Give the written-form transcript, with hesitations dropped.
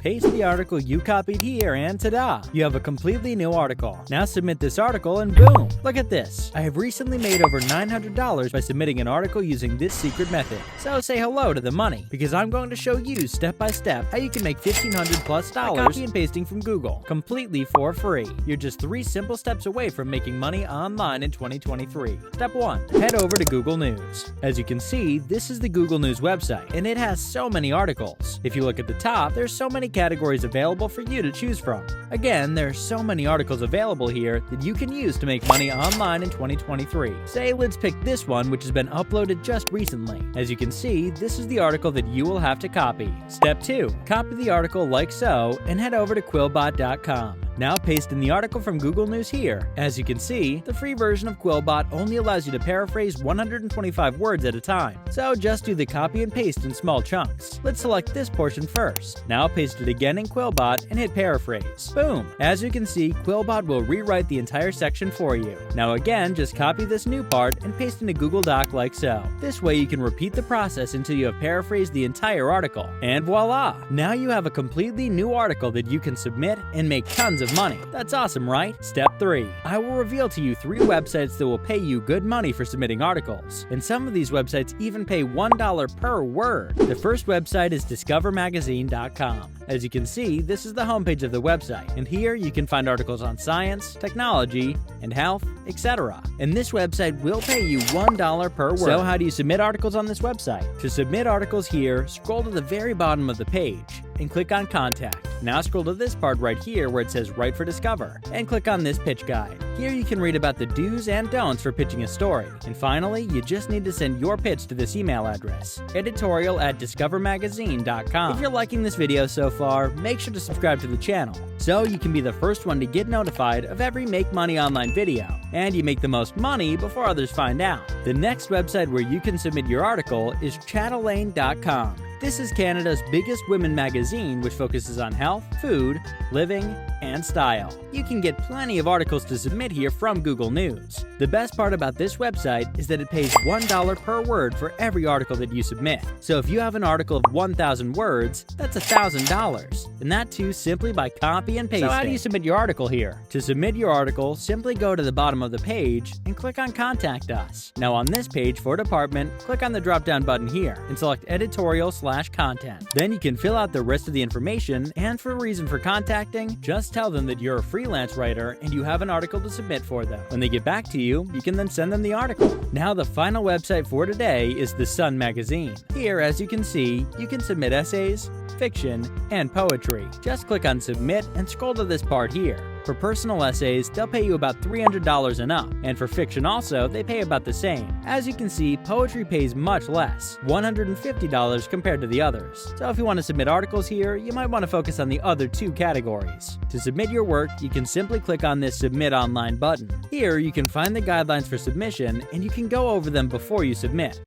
Paste the article you copied here and ta-da! You have a completely new article. Now submit this article and boom! Look at this! I have recently made over $900 by submitting an article using this secret method. So say hello to the money, because I'm going to show you step by step how you can make $1,500+ by copy and pasting from Google, completely for free. You're just 3 simple steps away from making money online in 2023. Step 1. Head over to Google News. As you can see, this is the Google News website, and it has so many articles. If you look at the top, there's so many categories available for you to choose from. Again, there are so many articles available here that you can use to make money online in 2023. Say let's pick this one, which has been uploaded just recently. As you can see, this is the article that you will have to copy. Step 2. Copy the article like so and head over to Quillbot.com. Now paste in the article from Google News here. As you can see, the free version of Quillbot only allows you to paraphrase 125 words at a time, so just do the copy and paste in small chunks. Let's select this portion first. Now paste it again in Quillbot and hit paraphrase. Boom! As you can see, Quillbot will rewrite the entire section for you. Now again, just copy this new part and paste into Google Doc like so. This way you can repeat the process until you have paraphrased the entire article. And voila! Now you have a completely new article that you can submit and make tons of money. That's awesome, right? Step 3. I will reveal to you 3 websites that will pay you good money for submitting articles, and some of these websites even pay $1 per word. The first website is discovermagazine.com. As you can see, this is the homepage of the website, and here you can find articles on science, technology, and health, etc. And this website will pay you $1 per word. So how do you submit articles on this website? To submit articles here, scroll to the very bottom of the page and click on Contact. Now scroll to this part right here where it says Write for Discover, and click on this pitch guide. Here you can read about the do's and don'ts for pitching a story. And finally, you just need to send your pitch to this email address, editorial@discovermagazine.com. If you're liking this video so far, make sure to subscribe to the channel, so you can be the first one to get notified of every Make Money Online video, and you make the most money before others find out. The next website where you can submit your article is Chatelaine.com. This is Canada's biggest women magazine, which focuses on health, food, living, and style. You can get plenty of articles to submit here from Google News. The best part about this website is that it pays $1 per word for every article that you submit. So if you have an article of 1,000 words, that's $1,000, and that too simply by copy and pasting. So how do you submit your article here? To submit your article, simply go to the bottom of the page and click on Contact Us. Now on this page for department, click on the drop-down button here and select Editorial/Content. Then you can fill out the rest of the information, and for a reason for contacting, just tell them that you're a freelance writer and you have an article to submit for them. When they get back to you, you can then send them the article. Now the final website for today is The Sun Magazine. Here, as you can see, you can submit essays, fiction, and poetry. Just click on Submit and scroll to this part here. For personal essays, they'll pay you about $300 and up, and for fiction also, they pay about the same. As you can see, poetry pays much less, $150 compared to the others. So if you want to submit articles here, you might want to focus on the other 2 categories. To submit your work, you can simply click on this Submit Online button. Here, you can find the guidelines for submission, and you can go over them before you submit.